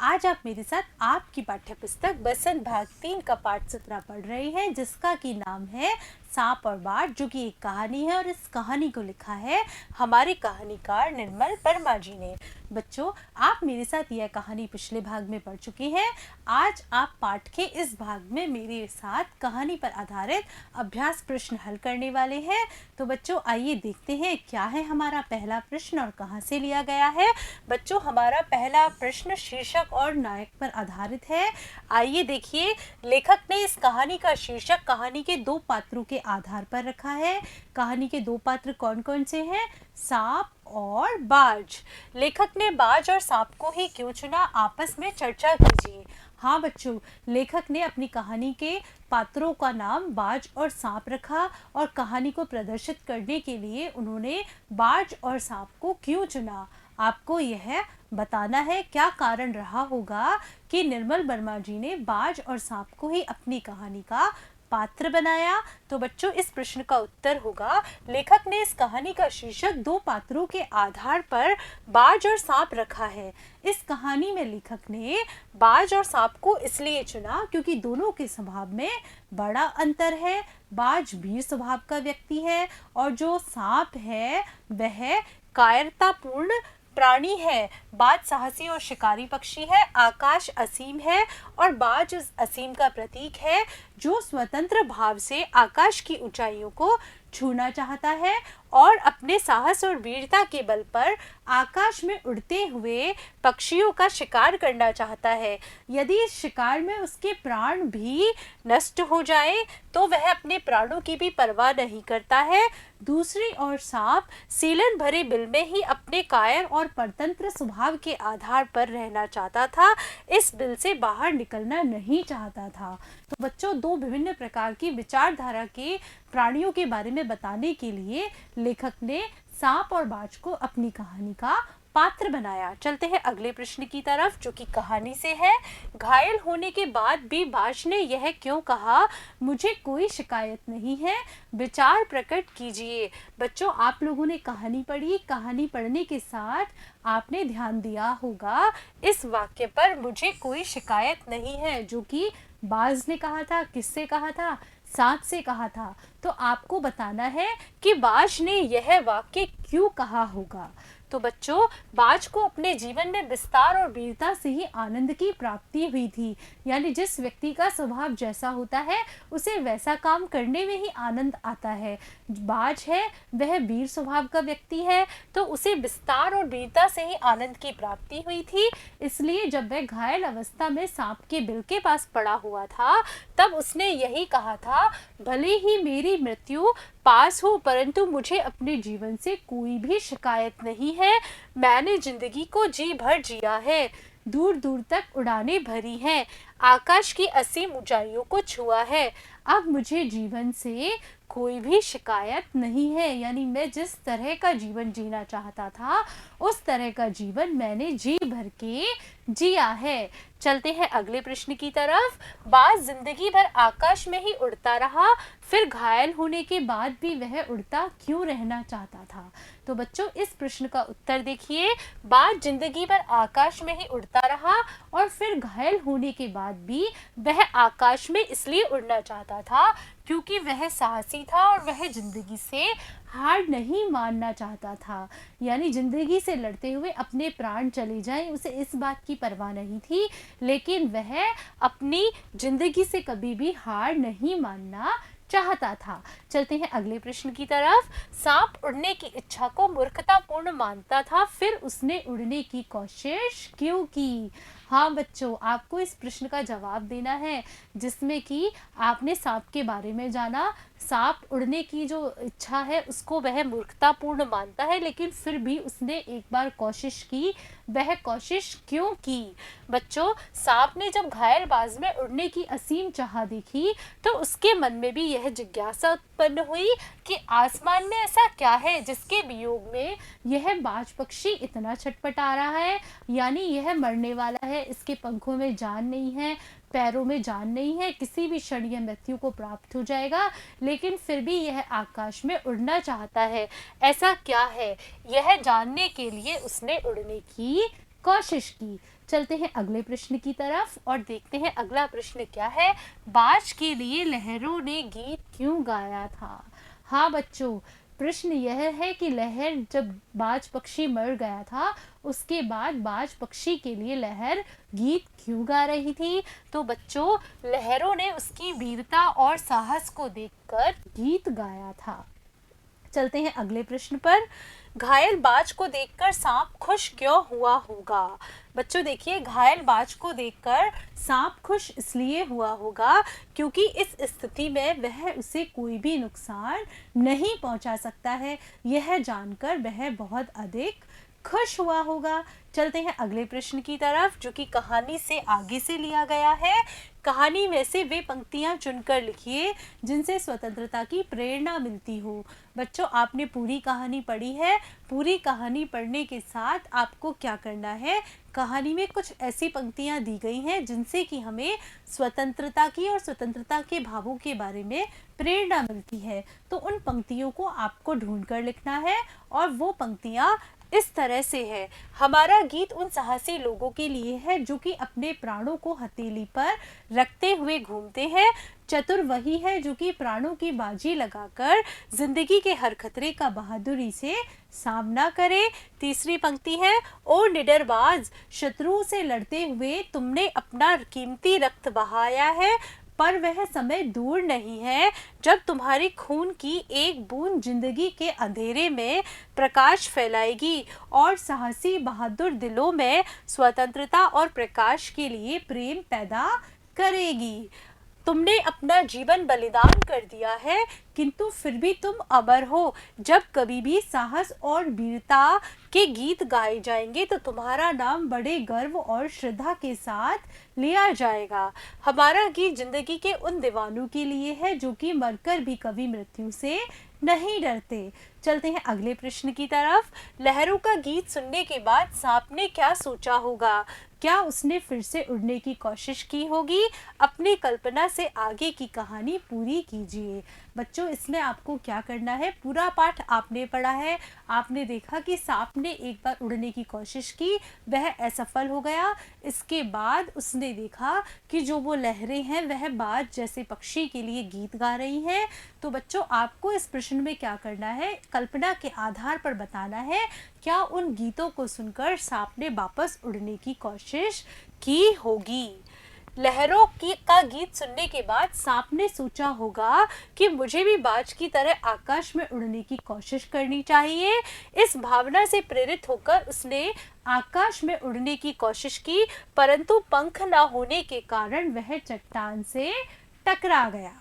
आज आप मेरे साथ आपकी पाठ्य पुस्तक बसंत भाग 3 का पाठ 17 पढ़ रहे हैं, जिसका की नाम है सांप और बाज, जो कि एक कहानी है। और इस कहानी को लिखा है हमारे कहानीकार निर्मल वर्मा जी ने। बच्चों, आप मेरे साथ यह कहानी पिछले भाग में पढ़ चुके हैं। आज आप पाठ के इस भाग में मेरे साथ कहानी पर आधारित अभ्यास प्रश्न हल करने वाले हैं। तो बच्चों, आइए देखते हैं क्या है हमारा पहला प्रश्न और कहां से लिया गया है। बच्चों, हमारा पहला प्रश्न शीर्षक और नायक पर आधारित है। आइए देखिए, लेखक ने इस कहानी का शीर्षक कहानी के दो पात्रों के आधार पर रखा है। कहानी के दो पात्र कौन कौन से हैं? सांप और बाज। लेखक ने बाज और सांप को ही क्यों चुना? आपस में चर्चा कीजिए। हाँ बच्चों, लेखक ने अपनी कहानी के पात्रों का नाम बाज और सांप रखा और कहानी को प्रदर्शित करने के लिए उन्होंने बाज और सांप को क्यों चुना? आपको यह बताना है क्या कारण रहा होगा कि निर्मल वर्मा जी ने बाज और सांप को ही अपनी कहानी का पात्र बनाया। तो बच्चों, इस प्रश्न का उत्तर होगा, लेखक ने इस कहानी का शीर्षक दो पात्रों के आधार पर बाज और सांप रखा है। इस कहानी में लेखक ने बाज और सांप को इसलिए चुना क्योंकि दोनों के स्वभाव में बड़ा अंतर है। बाज वीर स्वभाव का व्यक्ति है और जो सांप है वह कायरतापूर्ण प्राणी है। बाज साहसी और शिकारी पक्षी है। आकाश असीम है और बाज उस असीम का प्रतीक है जो स्वतंत्र भाव से आकाश की ऊंचाइयों को छूना चाहता है और अपने साहस और वीरता के बल पर आकाश में उड़ते हुए पक्षियों का शिकार करना चाहता है। यदि इस शिकार में उसके प्राण भी नष्ट हो जाए तो वह अपने प्राणों की भी परवाह नहीं करता है। दूसरी ओर सांप सीलन भरे बिल में ही अपने कायर और परतंत्र स्वभाव के आधार पर रहना चाहता था। इस बिल से बाहर निकलना नहीं चाहता था। तो बच्चों, दो विभिन्न प्रकार की विचारधारा के प्राणियों के बारे में बताने के लिए लेखक ने सांप और बाज को अपनी कहानी का पात्र बनाया। चलते हैं अगले प्रश्न की तरफ, जो कि कहानी से है। घायल होने के बाद भी बाज ने यह क्यों कहा, मुझे कोई शिकायत नहीं है? विचार प्रकट कीजिए। बच्चों, आप लोगों ने कहानी पढ़ी। कहानी पढ़ने के साथ आपने ध्यान दिया होगा इस वाक्य पर, मुझे कोई शिकायत नहीं है, जो कि बाज ने कहा था। किससे कहा था? सांप से कहा था। तो आपको बताना है कि बाज ने यह वाक्य क्यों कहा होगा। तो बच्चों, बाज को अपने जीवन में विस्तार और वीरता से ही आनंद की प्राप्ति हुई थी। यानी जिस व्यक्ति का स्वभाव जैसा होता है उसे वैसा काम करने में ही आनंद आता है। बाज है वह वीर स्वभाव का व्यक्ति है, तो उसे विस्तार और वीरता से ही आनंद की प्राप्ति हुई थी। इसलिए जब वह घायल अवस्था में सांप के बिल के पास पड़ा हुआ था तब उसने यही कहा था, भले ही मेरी मृत्यु पास हो परंतु मुझे अपने जीवन से कोई भी शिकायत नहीं है। मैंने जिंदगी को जी भर जिया है, दूर दूर तक उड़ानें भरी हैं, आकाश की असीम ऊंचाइयों को छुआ है। अब मुझे जीवन से कोई भी शिकायत नहीं है। यानी मैं जिस तरह का जीवन जीना चाहता था उस तरह का जीवन मैंने जी भर के जिया है। चलते हैं अगले प्रश्न की तरफ। बाज जिंदगी भर आकाश में ही उड़ता रहा, फिर घायल होने के बाद भी वह उड़ता क्यों रहना चाहता था? तो बच्चों, इस प्रश्न का उत्तर देखिए। बाज जिंदगी भर आकाश में ही उड़ता रहा और फिर घायल होने के बाद भी वह आकाश में इसलिए उड़ना चाहता था क्योंकि वह साहसी था और वह जिंदगी से हार नहीं मानना चाहता था। यानी जिंदगी से लड़ते हुए अपने प्राण चले जाएं, उसे इस बात की परवाह नहीं थी, लेकिन वह अपनी जिंदगी से कभी भी हार नहीं मानना चाहता था। चलते हैं अगले प्रश्न की तरफ। सांप उड़ने की इच्छा को मूर्खतापूर्ण मानता था, फिर उसने उड़ने की कोशिश क्यों की? हाँ बच्चों, आपको इस प्रश्न का जवाब देना है जिसमें कि आपने सांप के बारे में जाना। सांप उड़ने की जो इच्छा है उसको वह मूर्खतापूर्ण मानता है, लेकिन फिर भी उसने एक बार कोशिश की। वह कोशिश क्यों की? बच्चों, सांप ने जब घायल बाज में उड़ने की असीम चाह देखी तो उसके मन में भी यह जिज्ञासा उत्पन्न हुई कि आसमान में ऐसा क्या है जिसके वियोग में यह बाज पक्षी इतना छटपटा रहा है। यानी यह मरने वाला है, इसके पंखों में जान नहीं है, पैरों में जान नहीं है, किसी भी क्षण यह मृत्यु को प्राप्त हो जाएगा, लेकिन फिर भी यह आकाश में उड़ना चाहता है। ऐसा क्या है? यह जानने के लिए उसने उड़ने की कोशिश की। चलते हैं अगले प्रश्न की तरफ और देखते हैं अगला प्रश्न क्या है। बाज के लिए लहरों ने गीत क्यों गाया था? हाँ बच्चों, प्रश्न यह है कि लहर जब बाज पक्षी मर गया था उसके बाद बाज पक्षी के लिए लहर गीत क्यों गा रही थी? तो बच्चों, लहरों ने उसकी वीरता और साहस को देखकर गीत गाया था। चलते हैं अगले प्रश्न पर। घायल बाज को देखकर सांप खुश क्यों हुआ होगा? बच्चों देखिए, घायल बाज को देखकर सांप खुश इसलिए हुआ होगा क्योंकि इस स्थिति में वह उसे कोई भी नुकसान नहीं पहुंचा सकता है। यह जानकर वह बहुत अधिक खुश हुआ होगा। चलते हैं अगले प्रश्न की तरफ जो कि कहानी से आगे से लिया गया है। कहानी में से वे पंक्तियां चुनकर लिखिए जिनसे स्वतंत्रता की प्रेरणा मिलती हो। बच्चों, आपने पूरी कहानी पढ़ी है। पूरी कहानी पढ़ने के साथ आपको क्या करना है, कहानी में कुछ ऐसी पंक्तियां दी गई हैं जिनसे कि हमें स्वतंत्रता की और स्वतंत्रता के भावों के बारे में प्रेरणा मिलती है। तो उन पंक्तियों को आपको ढूंढ कर लिखना है और वो पंक्तियां इस तरह से है। हमारा गीत उन साहसी लोगों के लिए है जो कि अपने प्राणों को हथेली पर रखते हुए घूमते हैं। चतुर वही है जो कि प्राणों की बाजी लगाकर जिंदगी के हर खतरे का बहादुरी से सामना करे। तीसरी पंक्ति है, ओ निडरबाज, शत्रुओं से लड़ते हुए तुमने अपना कीमती रक्त बहाया है, पर वह समय दूर नहीं है जब तुम्हारी खून की एक बूंद जिंदगी के अंधेरे में प्रकाश फैलाएगी और साहसी बहादुर दिलों में स्वतंत्रता और प्रकाश के लिए प्रेम पैदा करेगी। तुमने अपना जीवन बलिदान कर दिया है किंतु फिर भी तुम अमर हो। जब कभी भी साहस और वीरता के गीत गाए जाएंगे तो तुम्हारा नाम बड़े गर्व और श्रद्धा के साथ लिया जाएगा। हमारा गीत जिंदगी के उन दीवानों के लिए है जो कि मरकर भी कभी मृत्यु से नहीं डरते। चलते हैं अगले प्रश्न की तरफ। लहरों का गीत सुनने के बाद सांप ने क्या सोचा होगा? क्या उसने फिर से उड़ने की कोशिश की होगी? अपनी कल्पना से आगे की कहानी पूरी कीजिए। बच्चों, इसमें आपको क्या करना है, पूरा पाठ आपने पढ़ा है। आपने देखा कि सांप ने एक बार उड़ने की कोशिश की, वह असफल हो गया। इसके बाद उसने देखा कि जो वो लहरें हैं वह बाज जैसे पक्षी के लिए गीत गा रही हैं। तो बच्चों, आपको इस प्रश्न में क्या करना है, कल्पना के आधार पर बताना है क्या उन गीतों को सुनकर सांप ने वापस उड़ने की कोशिश की होगी। लहरों का गीत सुनने के बाद सांप ने सोचा होगा कि मुझे भी बाज की तरह आकाश में उड़ने की कोशिश करनी चाहिए। इस भावना से प्रेरित होकर उसने आकाश में उड़ने की कोशिश की, परंतु पंख न होने के कारण वह चट्टान से टकरा गया।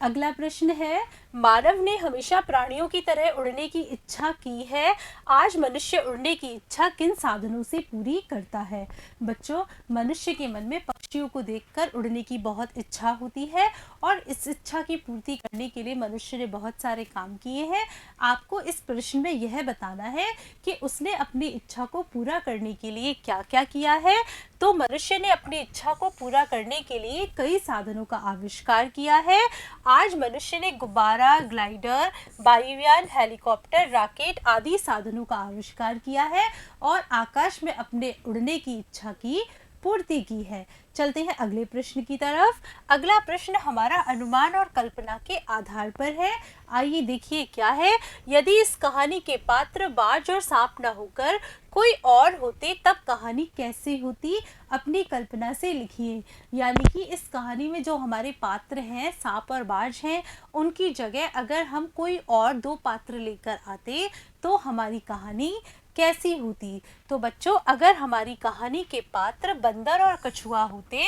अगला प्रश्न है, मानव ने हमेशा प्राणियों की तरह उड़ने की इच्छा की है, आज मनुष्य उड़ने की इच्छा किन साधनों से पूरी करता है? बच्चों, मनुष्य के मन में पक्षियों को देखकर उड़ने की बहुत इच्छा होती है और इस इच्छा की पूर्ति करने के लिए मनुष्य ने बहुत सारे काम किए हैं। आपको इस प्रश्न में यह बताना है कि उसने अपनी इच्छा को पूरा करने के लिए क्या क्या किया है। तो मनुष्य ने अपनी इच्छा को पूरा करने के लिए कई साधनों का आविष्कार किया है। आज मनुष्य ने गुब्बारा, ग्लाइडर, वायुयान, हेलीकॉप्टर, रॉकेट आदि साधनों का आविष्कार किया है और आकाश में अपने उड़ने की इच्छा की पूर्ति की है। चलते हैं अगले प्रश्न की तरफ। अगला प्रश्न हमारा अनुमान और कल्पना के आधार पर है। आइए देखिए क्या है। यदि इस कहानी के पात्र बाज और सांप न होकर कोई और होते तब कहानी कैसे होती? अपनी कल्पना से लिखिए। यानी कि इस कहानी में जो हमारे पात्र हैं, सांप और बाज हैं, उनकी जगह अगर हम कोई और दो पात्र लेकर आते तो हमारी कहानी कैसी होती? तो बच्चों, अगर हमारी कहानी के पात्र बंदर और कछुआ होते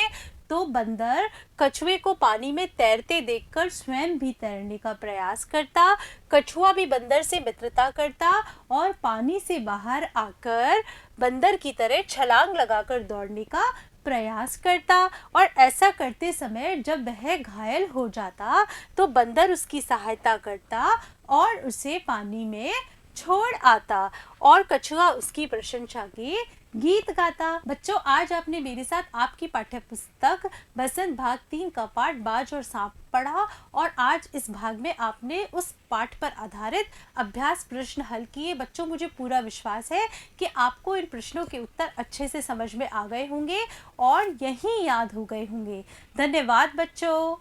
तो बंदर कछुए को पानी में तैरते देखकर स्वयं भी तैरने का प्रयास करता, कछुआ भी बंदर से मित्रता करता और पानी से बाहर आकर बंदर की तरह छलांग लगाकर दौड़ने का प्रयास करता। और ऐसा करते समय जब वह घायल हो जाता तो बंदर उसकी सहायता करता और उसे पानी में छोड़ आता और कछुआ उसकी प्रशंसा की गीत गाता। बच्चों, आज आपने मेरे साथ आपकी पाठ्य पुस्तक बसंत भाग 3 का पाठ बाज और सांप पढ़ा और आज इस भाग में आपने उस पाठ पर आधारित अभ्यास प्रश्न हल किए। बच्चों, मुझे पूरा विश्वास है कि आपको इन प्रश्नों के उत्तर अच्छे से समझ में आ गए होंगे और यहीं याद हो गए होंगे। धन्यवाद बच्चों।